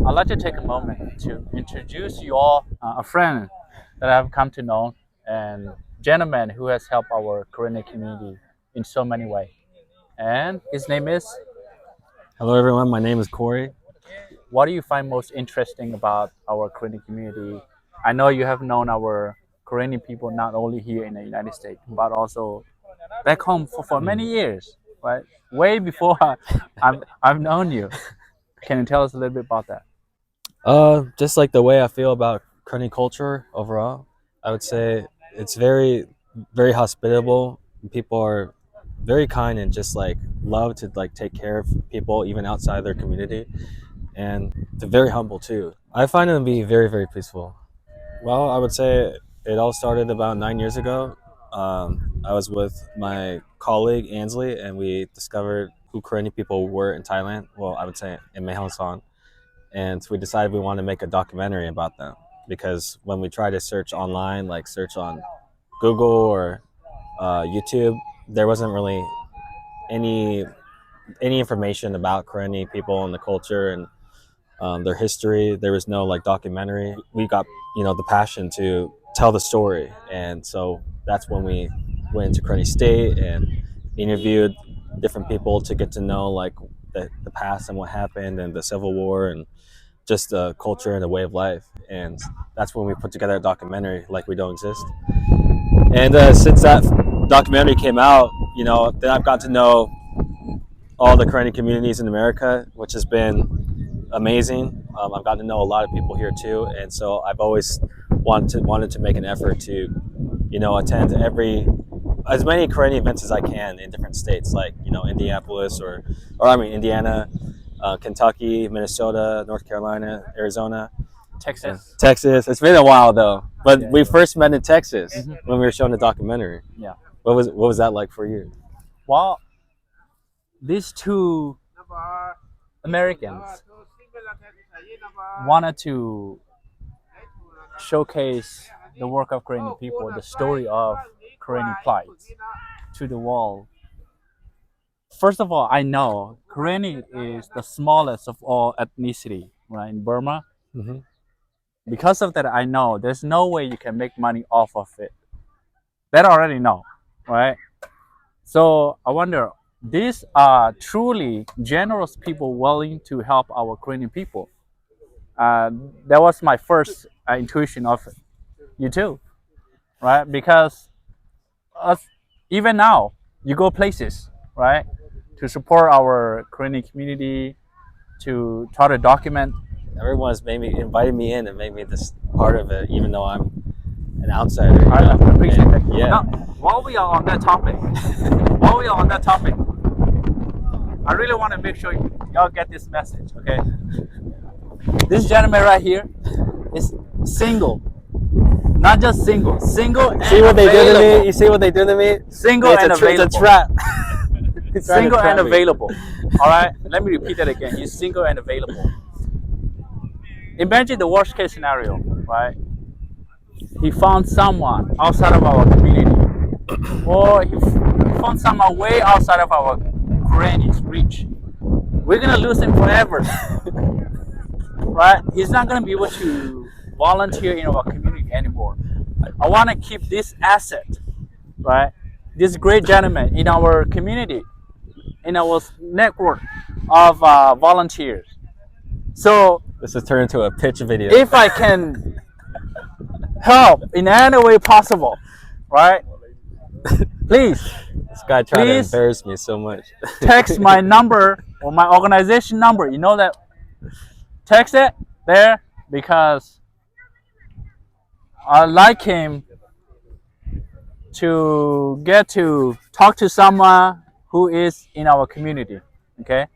I'd like to take a moment to introduce you all a friend that I've come to know and gentleman who has helped our Karenni community in so many ways. And his name is. Hello, everyone. My name is Corey. What do you find most interesting about our Karenni community? I know you have known our Karenni people not only here in the United States, but also back home for many years, right? Way before I've known you. Can you tell us a little bit about that? Just like the way I feel about Karenni culture overall, I would say it's very, very hospitable. People are very kind and just like love to like take care of people even outside their community, and they're very humble too. I find them to be very, very peaceful. Well, I would say it all started about 9 years ago. I was with my colleague Ansley, and we discovered who Karenni people were in Thailand. Well, I would say in Mae Hong Son, and we decided we wanted to make a documentary about them because when we tried to search online, like search on Google or YouTube, there wasn't really any information about Karenni people and the culture and their history. There was no like documentary. We got the passion to tell the story, and so that's when we went to Karenni State and interviewed different people to get to know like the past and what happened and the Civil War and just the culture and the way of life. And that's when we put together a documentary like We Don't Exist. And since that documentary came out, then I've got to know all the Karenni communities in America, which has been amazing. I've gotten to know a lot of people here too, and so I've always wanted to make an effort to, attend as many Karenni events as I can in different states, like Indianapolis or I mean Indiana, Kentucky, Minnesota, North Carolina, Arizona, Texas. Texas. It's been a while though, but Yeah. we first met in Texas Mhm. when we were showing the documentary. Yeah. What was that like for you? Well, these two Americans wanted to showcase the work of Karenni people, the story of Karenni plight to the world. First of all, I know Karenni is the smallest of all ethnicity, right, in Burma. Mm-hmm. Because of that, I know there's no way you can make money off of it. That I already know, right? So I wonder, these are truly generous people willing to help our Korean people. That was my first intuition of it. You too, right? Because us, even now, you go places, right, to support our Korean community, to try to document. Everyone's invited me in and made me this part of it, even though I'm an outsider. I appreciate that. Yeah. Now, while we are on that topic, I really want to make sure y'all get this message, okay? This gentleman right here is single. Not just single. Single and See what they do to available. me? You see what they do to me? Single and available. It's a trap. Single and available. All right? Let me repeat that again. He's single and available. Imagine the worst case scenario, right? He found someone outside of our community, or he found someone way outside of our Karenni's reach. We're gonna lose him forever, right? He's not gonna be able to volunteer in our community anymore. I want to keep this asset, right? This great gentleman in our community, in our network of volunteers. So This has turned into a pitch video. if I can help in any way possible, right? Please This guy tried to Please. embarrass me so much. text my number or my organization number. You know that? Text it there because I'd like him to get to talk to someone who is in our community. Okay?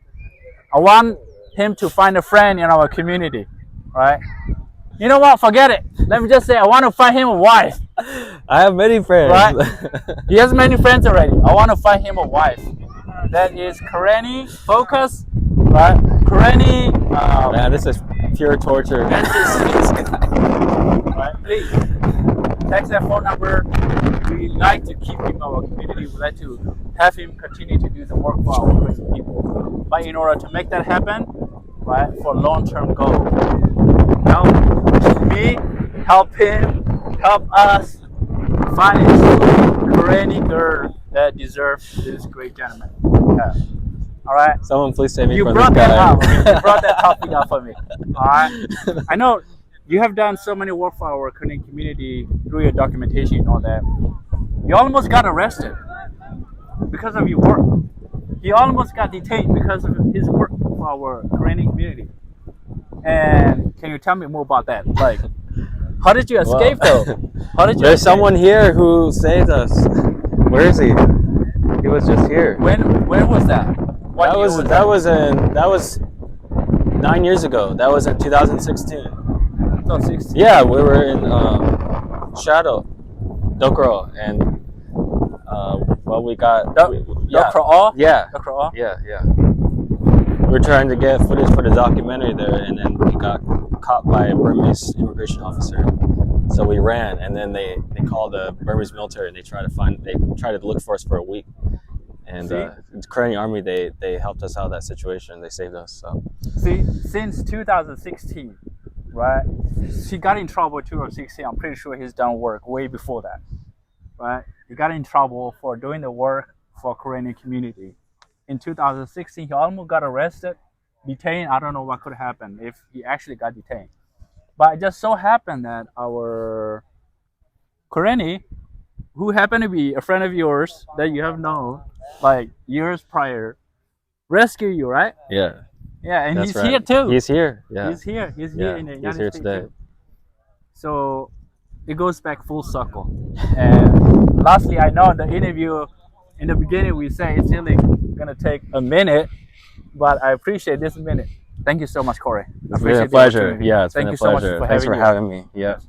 I want him to find a friend in our community, right? You know what? Forget it. Let me just say I want to find him a wife. I have many friends. Right. He has many friends already. I want to find him a wife that is Karenni focused, right? Karenni. Man, this is pure torture. Right? Please text that phone number. We like to keep him in our community. We like to have him continue to do the work for our Karenni people. But in order to make that happen, right? For long-term goal. Help me, help him, help us find a sweet Karenni girl that deserves this great gentleman. Yeah. All right. Someone please save me You from brought this that guy. up. Okay? You brought that topic up for me. All right. I know you have done so many work for our Karenni community through your documentation and all that. You almost got arrested because of your work. He almost got detained because of his work for our Karenni community. And can you tell me more about that? Like, how did you escape though? How did you There's escape? someone here who saved us. Where is he? He was just here. When was that? What year That was 9 years ago. That was in 2016. 2016. Yeah, we were in Shadaw, Dokro, and well, we got yeah, yeah, Dr. O? yeah, yeah. We're trying to get footage for the documentary there, and then we got caught by a Burmese immigration officer. So we ran, and then they called the Burmese military, and they tried to look for us for a week. And the Karenni army, they helped us out of that situation. They saved us. So. See, since 2016, right? He got in trouble 2016. I'm pretty sure he's done work way before that, right? He got in trouble for doing the work for Karenni community. In 2016, he almost got arrested, detained. I don't know what could happen if he actually got detained. But it just so happened that our Karenni, who happened to be a friend of yours that you have known like years prior, rescued you, right? Yeah. Yeah, and That's he's right. here too. He's here. Yeah. He's here. He's here in the United here States today. too. So it goes back full circle. And lastly, I know the interview in the beginning we say it's really gonna take a minute, but I appreciate this minute. Thank you so much, Corey. I It's been appreciate a the pleasure. opportunity. Yeah, it's Thank been a you so much pleasure. for Thanks having for you. having me. Yeah.